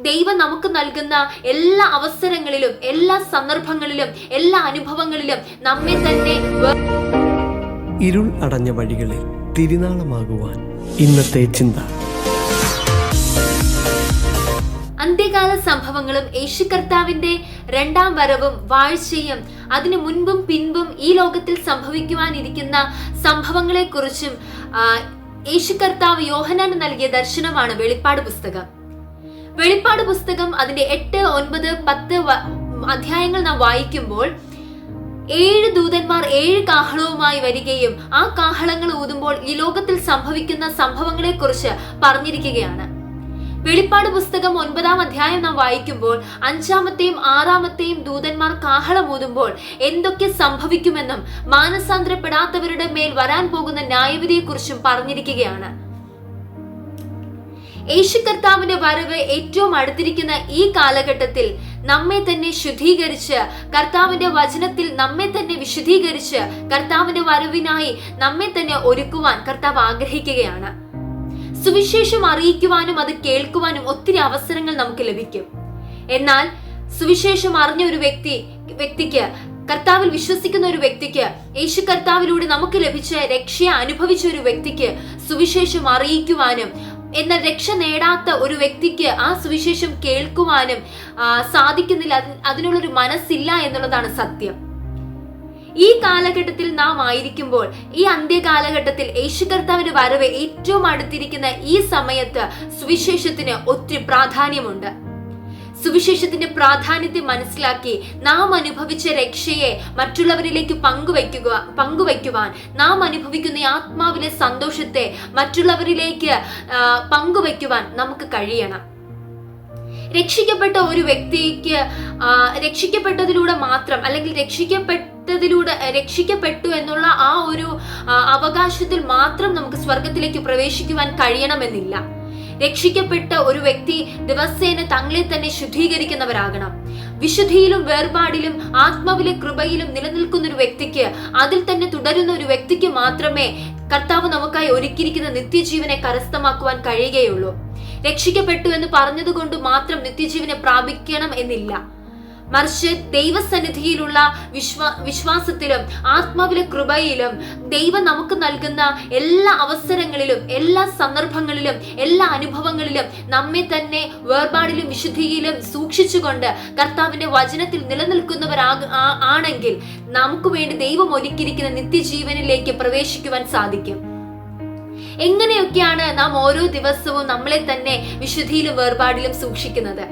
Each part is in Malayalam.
ദൈവം നമുക്ക് നൽകുന്ന എല്ലാ അവസരങ്ങളിലും, എല്ലാ സന്ദർഭങ്ങളിലും, എല്ലാ അനുഭവങ്ങളിലും നമ്മെ തന്നെ ഇരുൾ അടഞ്ഞ വഴികളിൽ തിരുനാളമാകുവാൻ ഇന്നത്തെ ചിന്ത. അന്ത്യകാല സംഭവങ്ങളും യേശു കർത്താവിന്റെ രണ്ടാം വരവും വാഴ്ചയും അതിനു മുൻപും പിൻപും ഈ ലോകത്തിൽ സംഭവിക്കുവാനിരിക്കുന്ന സംഭവങ്ങളെ കുറിച്ചും യേശു കർത്താവ് യോഹന്നാന് നൽകിയ ദർശനമാണ് വെളിപ്പാട് പുസ്തകം. വെളിപ്പാട് പുസ്തകം അതിന്റെ 8, 9, 10 അധ്യായങ്ങൾ നാം വായിക്കുമ്പോൾ 7 ദൂതന്മാർ 7 കാഹളവുമായി വരികയും ആ കാഹളങ്ങൾ ഊതുമ്പോൾ ഈ ലോകത്തിൽ സംഭവിക്കുന്ന സംഭവങ്ങളെ കുറിച്ച് പറഞ്ഞിരിക്കുകയാണ്. വെളിപ്പാട് പുസ്തകം 9-ാം അധ്യായം നാം വായിക്കുമ്പോൾ 5-ാമത്തെയും 6-ാമത്തെയും ദൂതന്മാർ കാഹളമൂതുമ്പോൾ എന്തൊക്കെ സംഭവിക്കുമെന്നും മാനസാന്തരപ്പെടാത്തവരുടെ മേൽ വരാൻ പോകുന്ന ന്യായവിധിയെ കുറിച്ചും പറഞ്ഞിരിക്കുകയാണ്. യേശു കർത്താവിന്റെ വരവ് ഏറ്റവും അടുത്തിരിക്കുന്ന ഈ കാലഘട്ടത്തിൽ നമ്മെ തന്നെ ശുദ്ധീകരിച്ച്, കർത്താവിന്റെ വചനത്തിൽ നമ്മെ തന്നെ വിശുദ്ധീകരിച്ച് കർത്താവിന്റെ വരവിനായി നമ്മെ തന്നെ ഒരുക്കുവാൻ കർത്താവ് ആഗ്രഹിക്കുകയാണ്. സുവിശേഷം അറിയിക്കുവാനും അത് കേൾക്കുവാനും ഒത്തിരി അവസരങ്ങൾ നമുക്ക് ലഭിക്കും. എന്നാൽ സുവിശേഷം അറിഞ്ഞ ഒരു വ്യക്തിക്ക്, കർത്താവിൽ വിശ്വസിക്കുന്ന ഒരു വ്യക്തിക്ക്, യേശു കർത്താവിലൂടെ നമുക്ക് ലഭിച്ച രക്ഷയെ അനുഭവിച്ച ഒരു വ്യക്തിക്ക് സുവിശേഷം അറിയിക്കുവാനും, എന്നാൽ രക്ഷ നേടാത്ത ഒരു വ്യക്തിക്ക് ആ സുവിശേഷം കേൾക്കുവാനും സാധിക്കുന്നില്ല. അതിനുള്ളൊരു മനസ്സില്ല എന്നുള്ളതാണ് സത്യം. ഈ കാലഘട്ടത്തിൽ നാം ആയിരിക്കുമ്പോൾ, ഈ അന്ത്യകാലഘട്ടത്തിൽ യേശു കർത്താവിന്റെ വരവ് ഏറ്റവും അടുത്തിരിക്കുന്ന ഈ സമയത്ത് സുവിശേഷത്തിന് ഒത്തിരി പ്രാധാന്യമുണ്ട്. സുവിശേഷത്തിന്റെ പ്രാധാന്യത്തെ മനസ്സിലാക്കി നാം അനുഭവിച്ച രക്ഷയെ മറ്റുള്ളവരിലേക്ക് പങ്കുവയ്ക്കുവാൻ, നാം അനുഭവിക്കുന്ന ആത്മാവിലെ സന്തോഷത്തെ മറ്റുള്ളവരിലേക്ക് പങ്കുവയ്ക്കുവാൻ നമുക്ക് കഴിയണം. രക്ഷിക്കപ്പെട്ട ഒരു വ്യക്തിക്ക് രക്ഷിക്കപ്പെട്ടതിലൂടെ മാത്രം, അല്ലെങ്കിൽ രക്ഷിക്കപ്പെട്ടു എന്നുള്ള ആ ഒരു അവകാശത്തിൽ മാത്രം നമുക്ക് സ്വർഗത്തിലേക്ക് പ്രവേശിക്കുവാൻ കഴിയണമെന്നില്ല. രക്ഷിക്കപ്പെട്ട ഒരു വ്യക്തി ദിവസേന തങ്ങളെ തന്നെ ശുദ്ധീകരിക്കുന്നവരാകണം. വിശുദ്ധിയിലും വേർപാടിലും ആത്മാവിലെ കൃപയിലും നിലനിൽക്കുന്ന ഒരു വ്യക്തിക്ക്, അതിൽ തന്നെ തുടരുന്ന ഒരു വ്യക്തിക്ക് മാത്രമേ കർത്താവ് നമുക്കായി ഒരുക്കിയിരിക്കുന്ന നിത്യജീവനെ കരസ്ഥമാക്കുവാൻ കഴിയുകയുള്ളൂ. രക്ഷിക്കപ്പെട്ടു എന്ന് പറഞ്ഞതുകൊണ്ട് മാത്രം നിത്യജീവനെ പ്രാപിക്കണം എന്നില്ല. മറിച്ച് ദൈവസന്നിധിയിലുള്ള വിശ്വാസത്തിലും ആത്മാവിലെ കൃപയിലും ദൈവം നമുക്ക് നൽകുന്ന എല്ലാ അവസരങ്ങളിലും, എല്ലാ സന്ദർഭങ്ങളിലും, എല്ലാ അനുഭവങ്ങളിലും നമ്മെ തന്നെ വേർപാടിലും വിശുദ്ധിയിലും സൂക്ഷിച്ചുകൊണ്ട് കർത്താവിന്റെ വചനത്തിൽ നിലനിൽക്കുന്നവരാണെങ്കിൽ നമുക്ക് വേണ്ടി ദൈവം ഒരുക്കിയിരിക്കുന്ന നിത്യജീവനിലേക്ക് പ്രവേശിക്കുവാൻ സാധിക്കും. എങ്ങനെയൊക്കെയാണ് നാം ഓരോ ദിവസവും നമ്മളെ തന്നെ വിശുദ്ധിയിലും വേർപാടിലും സൂക്ഷിക്കുന്നത്?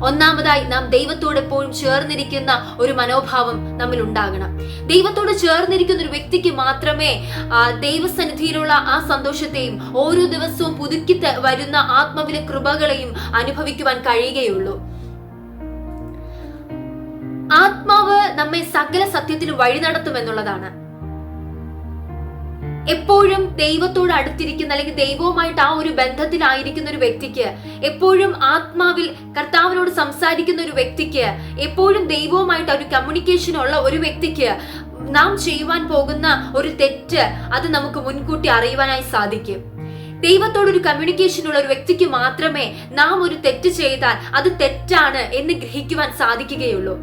ഒന്നാമതായി, നാം ദൈവത്തോട് എപ്പോഴും ചേർന്നിരിക്കുന്ന ഒരു മനോഭാവം നമ്മിൽ ഉണ്ടാകണം. ദൈവത്തോട് ചേർന്നിരിക്കുന്ന ഒരു വ്യക്തിക്ക് മാത്രമേ ദൈവസന്നിധിയിലുള്ള ആ സന്തോഷത്തെയും ഓരോ ദിവസവും പുതുക്കി വരുന്ന ആത്മാവിലെ കൃപകളെയും അനുഭവിക്കുവാൻ കഴിയുകയുള്ളൂ. ആത്മാവ് നമ്മെ സകല സത്യത്തിലും വഴി നടത്തുമെന്നുള്ളതാണ്. എപ്പോഴും ദൈവത്തോട് അടുത്തിരിക്കുന്ന, അല്ലെങ്കിൽ ദൈവവുമായിട്ട് ആ ഒരു ബന്ധത്തിലായിരിക്കുന്ന ഒരു വ്യക്തിക്ക്, എപ്പോഴും ആത്മാവിൽ കർത്താവിനോട് സംസാരിക്കുന്ന ഒരു വ്യക്തിക്ക്, എപ്പോഴും ദൈവവുമായിട്ട് ഒരു കമ്മ്യൂണിക്കേഷൻ ഉള്ള ഒരു വ്യക്തിക്ക് നാം ചെയ്യുവാൻ പോകുന്ന ഒരു തെറ്റ് അത് നമുക്ക് മുൻകൂട്ടി അറിയുവാനായി സാധിക്കും. ദൈവത്തോടൊരു കമ്മ്യൂണിക്കേഷൻ ഉള്ള ഒരു വ്യക്തിക്ക് മാത്രമേ നാം ഒരു തെറ്റ് ചെയ്താൽ അത് തെറ്റാണ് എന്ന് ഗ്രഹിക്കുവാൻ സാധിക്കുകയുള്ളൂ.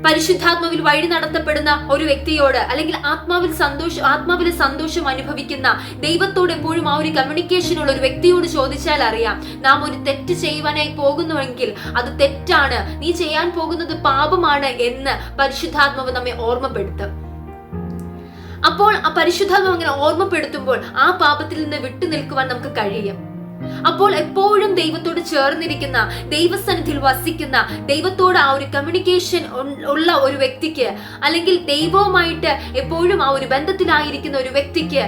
പരിശുദ്ധാത്മാവിൽ വഴി നടത്തപ്പെടുന്ന ഒരു വ്യക്തിയോട്, അല്ലെങ്കിൽ ആത്മാവിലെ സന്തോഷം അനുഭവിക്കുന്ന, ദൈവത്തോട് എപ്പോഴും ആ ഒരു കമ്മ്യൂണിക്കേഷൻ ഉള്ള ഒരു വ്യക്തിയോട് ചോദിച്ചാൽ അറിയാം, നാം ഒരു തെറ്റ് ചെയ്യുവാനായി പോകുന്നുവെങ്കിൽ അത് തെറ്റാണ്, നീ ചെയ്യാൻ പോകുന്നത് പാപമാണ് എന്ന് പരിശുദ്ധാത്മാവ് നമ്മെ ഓർമ്മപ്പെടുത്തും. അപ്പോൾ ആ പരിശുദ്ധാത്മാവ് അങ്ങനെ ഓർമ്മപ്പെടുത്തുമ്പോൾ ആ പാപത്തിൽ നിന്ന് വിട്ടു നിൽക്കുവാൻ നമുക്ക് കഴിയും. അപ്പോൾ എപ്പോഴും ദൈവത്തോട് ചേർന്നിരിക്കുന്ന, ദൈവസന്നിധിയിൽ വസിക്കുന്ന, ദൈവത്തോട് ആ ഒരു കമ്മ്യൂണിക്കേഷൻ ഉള്ള ഒരു വ്യക്തിക്ക്, അല്ലെങ്കിൽ ദൈവവുമായിട്ട് എപ്പോഴും ആ ഒരു ബന്ധത്തിലായിരിക്കുന്ന ഒരു വ്യക്തിക്ക്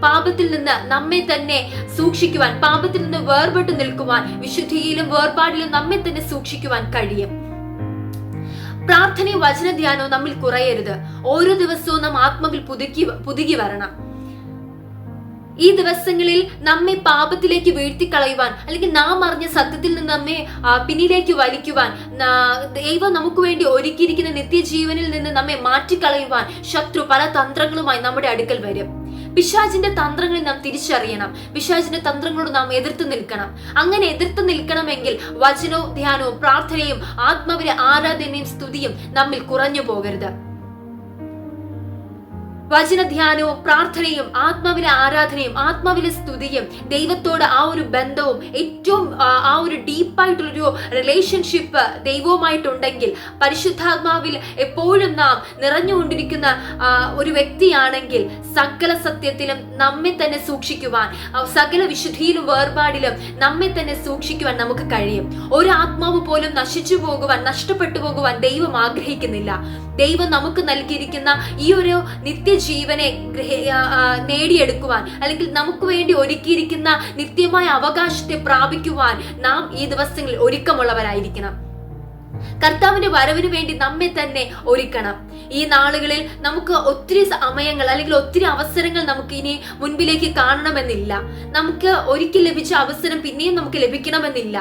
പാപത്തിൽ നിന്ന് നമ്മെ തന്നെ സൂക്ഷിക്കുവാൻ, പാപത്തിൽ നിന്ന് വേർപെട്ടു നിൽക്കുവാൻ, വിശുദ്ധിയിലും വേർപാടിലും നമ്മെ തന്നെ സൂക്ഷിക്കുവാൻ കഴിയും. പ്രാർത്ഥനയും വചനധ്യാനവും നമ്മിൽ കുറയരുത്. ഓരോ ദിവസവും നാം ആത്മാവിൽ പുതുകി വരണം. ഈ ദിവസങ്ങളിൽ നമ്മെ പാപത്തിലേക്ക് വീഴ്ത്തിക്കളയുവാൻ, അല്ലെങ്കിൽ നാം അറിഞ്ഞ സത്യത്തിൽ നിന്ന് നമ്മെ പിന്നിലേക്ക് വലിക്കുവാൻ, ദൈവം നമുക്ക് വേണ്ടി ഒരുക്കിയിരിക്കുന്ന നിത്യജീവനിൽ നിന്ന് നമ്മെ മാറ്റിക്കളയുവാൻ ശത്രു പല തന്ത്രങ്ങളുമായി നമ്മുടെ അടുക്കൽ വരും. പിശാചിന്റെ തന്ത്രങ്ങളിൽ നാം തിരിച്ചറിയണം. പിശാചിന്റെ തന്ത്രങ്ങളോട് നാം എതിർത്ത് നിൽക്കണം. അങ്ങനെ എതിർത്ത് നിൽക്കണമെങ്കിൽ വചനവും ധ്യാനവും പ്രാർത്ഥനയും ആത്മാവിലെ ആരാധനയും സ്തുതിയും നമ്മിൽ കുറഞ്ഞു പോകരുത്. വചനധ്യാനവും പ്രാർത്ഥനയും ആത്മാവിലെ ആരാധനയും ആത്മാവിലെ സ്തുതിയും ദൈവത്തോട് ആ ഒരു ബന്ധവും ഏറ്റവും ആ ഒരു ഡീപ്പായിട്ടുള്ളൊരു റിലേഷൻഷിപ്പ് ദൈവവുമായിട്ടുണ്ടെങ്കിൽ, പരിശുദ്ധാത്മാവിൽ എപ്പോഴും നാം നിറഞ്ഞുകൊണ്ടിരിക്കുന്ന ഒരു വ്യക്തിയാണെങ്കിൽ സകല സത്യത്തിലും നമ്മെ തന്നെ സൂക്ഷിക്കുവാൻ, സകല വിശുദ്ധിയിലും വേർപാടിലും നമ്മെ തന്നെ സൂക്ഷിക്കുവാൻ നമുക്ക് കഴിയും. ഒരു ആത്മാവ് പോലും നശിച്ചു പോകുവാൻ, നഷ്ടപ്പെട്ടു പോകുവാൻ ദൈവം ആഗ്രഹിക്കുന്നില്ല. ദൈവം നമുക്ക് നൽകിയിരിക്കുന്ന ഈ ഒരു നിത്യജീവനെ നേടിയെടുക്കുവാൻ, അല്ലെങ്കിൽ നമുക്ക് വേണ്ടി ഒരുക്കിയിരിക്കുന്ന നിത്യമായ അവകാശത്തെ പ്രാപിക്കുവാൻ നാം ഈ ദിവസങ്ങളിൽ ഒരുക്കമുള്ളവരായിരിക്കണം. കർത്താവിന്റെ വരവിന് വേണ്ടി നമ്മെ തന്നെ ഒരുക്കണം. ഈ നാളുകളിൽ നമുക്ക് ഒത്തിരി സമയങ്ങൾ അല്ലെങ്കിൽ ഒത്തിരി അവസരങ്ങൾ നമുക്ക് ഇനി മുൻപിലേക്ക് കാണണമെന്നില്ല. നമുക്ക് ഒരിക്കൽ ലഭിച്ച അവസരം പിന്നെയും നമുക്ക് ലഭിക്കണമെന്നില്ല.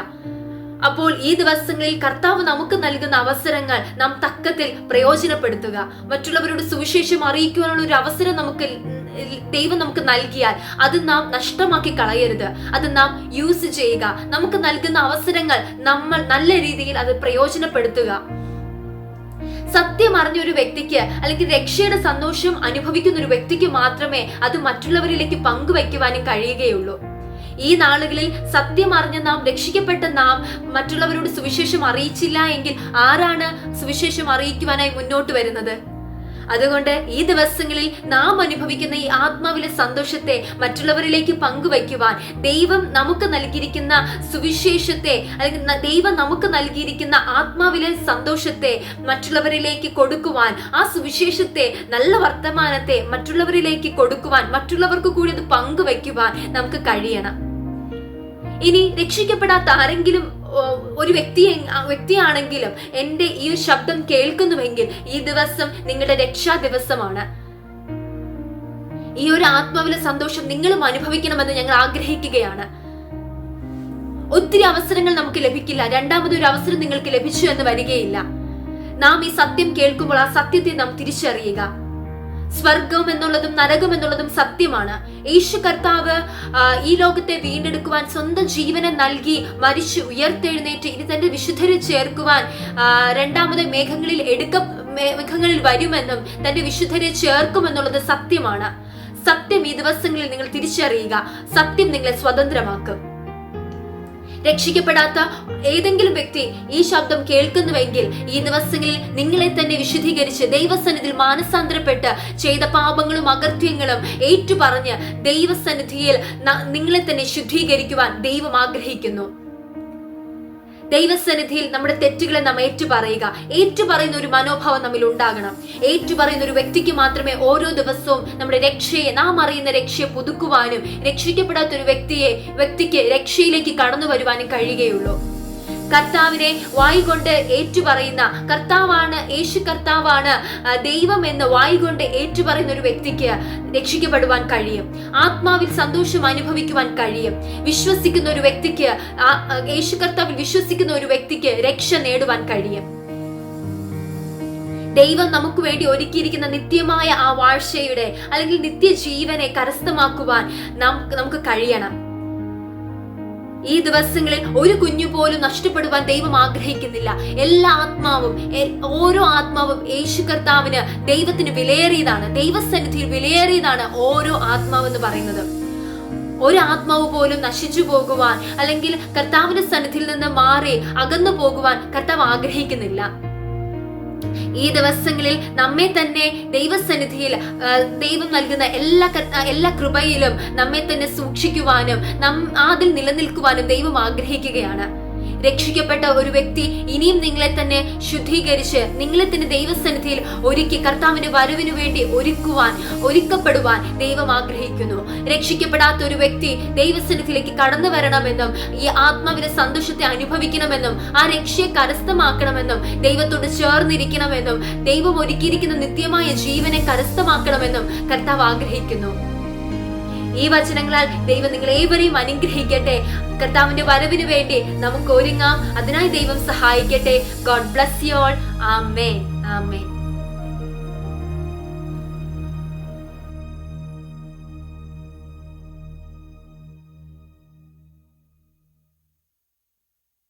അപ്പോൾ ഈ ദിവസങ്ങളിൽ കർത്താവ് നമുക്ക് നൽകുന്ന അവസരങ്ങൾ നാം തക്കത്തിൽ പ്രയോജനപ്പെടുത്തുക. മറ്റുള്ളവരോട് സുവിശേഷം അറിയിക്കുവാനുള്ള ഒരു അവസരം ദൈവം നമുക്ക് നൽകിയാൽ അത് നാം നഷ്ടമാക്കി കളയരുത്. അത് നാം യൂസ് ചെയ്യുക. നമുക്ക് നൽകുന്ന അവസരങ്ങൾ നമ്മൾ നല്ല രീതിയിൽ അത് പ്രയോജനപ്പെടുത്തുക. സത്യം അറിഞ്ഞ ഒരു വ്യക്തിക്ക്, അല്ലെങ്കിൽ രക്ഷയുടെ സന്തോഷം അനുഭവിക്കുന്ന ഒരു വ്യക്തിക്ക് മാത്രമേ അത് മറ്റുള്ളവരിലേക്ക് പങ്കുവയ്ക്കുവാനും കഴിയുകയുള്ളൂ. ഈ നാളുകളിൽ സത്യം അറിഞ്ഞ നാം, രക്ഷിക്കപ്പെട്ട നാം മറ്റുള്ളവരോട് സുവിശേഷം അറിയിച്ചില്ല എങ്കിൽ ആരാണ് സുവിശേഷം അറിയിക്കുവാനായി മുന്നോട്ട് വരുന്നത്? അതുകൊണ്ട് ഈ ദിവസങ്ങളിൽ നാം അനുഭവിക്കുന്ന ഈ ആത്മാവിലെ സന്തോഷത്തെ മറ്റുള്ളവരിലേക്ക് പങ്കുവയ്ക്കുവാൻ, ദൈവം നമുക്ക് നൽകിയിരിക്കുന്ന സുവിശേഷത്തെ, അല്ലെങ്കിൽ ദൈവം നമുക്ക് നൽകിയിരിക്കുന്ന ആത്മാവിലെ സന്തോഷത്തെ മറ്റുള്ളവരിലേക്ക് കൊടുക്കുവാൻ, ആ സുവിശേഷത്തെ, നല്ല വർത്തമാനത്തെ മറ്റുള്ളവരിലേക്ക് കൊടുക്കുവാൻ, മറ്റുള്ളവർക്ക് കൂടി അത് പങ്കുവയ്ക്കുവാൻ നമുക്ക് കഴിയണം. ഇനി രക്ഷിക്കപ്പെടാത്ത ആരെങ്കിലും ഒരു വ്യക്തിയാണെങ്കിലും എന്റെ ഈ ശബ്ദം കേൾക്കുന്നുവെങ്കിൽ ഈ ദിവസം നിങ്ങളുടെ രക്ഷാ ദിവസമാണ്. ഈ ഒരു ആത്മാവിലെ സന്തോഷം നിങ്ങളും അനുഭവിക്കണമെന്ന് ഞങ്ങൾ ആഗ്രഹിക്കുകയാണ്. ഒത്തിരി അവസരങ്ങൾ നമുക്ക് ലഭിക്കില്ല. രണ്ടാമതൊരു അവസരം നിങ്ങൾക്ക് ലഭിച്ചു എന്ന് വരികയില്ല. നാം ഈ സത്യം കേൾക്കുമ്പോൾ ആ സത്യത്തെ നാം തിരിച്ചറിയുക. സ്വർഗം എന്നുള്ളതും നരകം എന്നുള്ളതും സത്യമാണ്. യേശു കർത്താവ് ഈ ലോകത്തെ വീണ്ടെടുക്കുവാൻ സ്വന്തം ജീവനെ നൽകി മരിച്ചു ഉയർത്തെഴുന്നേറ്റ് ഇനി തന്റെ വിശുദ്ധരെ ചേർക്കുവാൻ രണ്ടാമത് മേഘങ്ങളിൽ വരുമെന്നും തന്റെ വിശുദ്ധരെ ചേർക്കുമെന്നുള്ളത് സത്യമാണ്. സത്യം ഈ ദിവസങ്ങളിൽ നിങ്ങൾ തിരിച്ചറിയുക. സത്യം നിങ്ങളെ സ്വതന്ത്രമാക്കും. രക്ഷിക്കപ്പെടാത്ത ഏതെങ്കിലും വ്യക്തി ഈ ശബ്ദം കേൾക്കുന്നുവെങ്കിൽ ഈ ദിവസങ്ങളിൽ നിങ്ങളെ തന്നെ വിശുദ്ധീകരിച്ച് ദൈവസന്നിധിയിൽ മാനസാന്തരപ്പെട്ട് ചെയ്ത പാപങ്ങളും അകൃത്യങ്ങളും ഏറ്റുപറഞ്ഞ് ദൈവസന്നിധിയിൽ നിങ്ങളെ തന്നെ ശുദ്ധീകരിക്കുവാൻ ദൈവം ആഗ്രഹിക്കുന്നു. ദൈവസന്നിധിയിൽ നമ്മുടെ തെറ്റുകളെ നാം ഏറ്റുപറയുന്ന ഒരു മനോഭാവം നമ്മിൽ ഉണ്ടാകണം. ഏറ്റുപറയുന്ന ഒരു വ്യക്തിക്ക് മാത്രമേ ഓരോ ദിവസവും നമ്മുടെ രക്ഷയെ, നാം അറിയുന്ന രക്ഷയെ പുതുക്കുവാനും രക്ഷിക്കപ്പെടാത്ത ഒരു വ്യക്തിക്ക് രക്ഷയിലേക്ക് കടന്നു വരുവാനും കഴിയുകയുള്ളൂ. കർത്താവിനെ വായികൊണ്ട് ഏറ്റുപറയുന്ന, കർത്താവാണ്, യേശു കർത്താവാണ് ദൈവം എന്ന് വായികൊണ്ട് ഏറ്റുപറയുന്ന ഒരു വ്യക്തിക്ക് രക്ഷിക്കപ്പെടുവാൻ കഴിയും. ആത്മാവിൽ സന്തോഷം അനുഭവിക്കുവാൻ കഴിയും. വിശ്വസിക്കുന്ന ഒരു വ്യക്തിക്ക്, യേശു കർത്താവിൽ വിശ്വസിക്കുന്ന ഒരു വ്യക്തിക്ക് രക്ഷ നേടുവാൻ കഴിയും. ദൈവം നമുക്ക് വേണ്ടി ഒരുക്കിയിരിക്കുന്ന നിത്യമായ ആ വാഴ്ചയുടെ അല്ലെങ്കിൽ നിത്യജീവനെ കരസ്ഥമാക്കുവാൻ നമുക്ക് കഴിയണം. ഈ ദിവസങ്ങളിൽ ഒരു കുഞ്ഞു പോലും നഷ്ടപ്പെടുവാൻ ദൈവം ആഗ്രഹിക്കുന്നില്ല. ഓരോ ആത്മാവും യേശു കർത്താവിന്, ദൈവത്തിന് വിലയേറിയതാണ്. ദൈവസന്നിധിയിൽ വിലയേറിയതാണ് ഓരോ ആത്മാവെന്ന് പറയുന്നത്. ഒരു ആത്മാവ് പോലും നശിച്ചു പോകുവാൻ, അല്ലെങ്കിൽ കർത്താവിന്റെ സന്നിധിയിൽ നിന്ന് മാറി അകന്നു പോകുവാൻ കർത്താവ് ആഗ്രഹിക്കുന്നില്ല. ഈ ദിവസങ്ങളിൽ നമ്മെ തന്നെ ദൈവസന്നിധിയിൽ ദൈവം നൽകുന്ന എല്ലാ കൃപയിലും നമ്മെ തന്നെ സൂക്ഷിക്കുവാനും അതിൽ നിലനിൽക്കുവാനും ദൈവം ആഗ്രഹിക്കുകയാണ്. രക്ഷിക്കപ്പെട്ട ഒരു വ്യക്തി ഇനിയും നിങ്ങളെ തന്നെ ശുദ്ധീകരിച്ച് നിങ്ങളെ തന്നെ ദൈവസന്നിധിയിൽ ഒരുക്കി കർത്താവിന്റെ വരവിനു വേണ്ടി ഒരുക്കപ്പെടുവാൻ ദൈവം ആഗ്രഹിക്കുന്നു. രക്ഷിക്കപ്പെടാത്ത ഒരു വ്യക്തി ദൈവസന്നിധിയിലേക്ക് കടന്നു വരണമെന്നും ഈ ആത്മാവിന്റെ സന്തോഷത്തെ അനുഭവിക്കണമെന്നും ആ രക്ഷയെ കരസ്ഥമാക്കണമെന്നും ദൈവത്തോട് ചേർന്നിരിക്കണമെന്നും ദൈവം ഒരുക്കിയിരിക്കുന്ന നിത്യമായ ജീവനെ കരസ്ഥമാക്കണമെന്നും കർത്താവ് ആഗ്രഹിക്കുന്നു. ഈ വചനങ്ങളാൽ ദൈവം നിങ്ങളേവരെയും അനുഗ്രഹിക്കട്ടെ. കർത്താവിന്റെ വരവിന് വേണ്ടി നമുക്ക് ഒരുങ്ങാം. അതിനായി ദൈവം സഹായിക്കട്ടെ. God bless you all. Amen. Amen.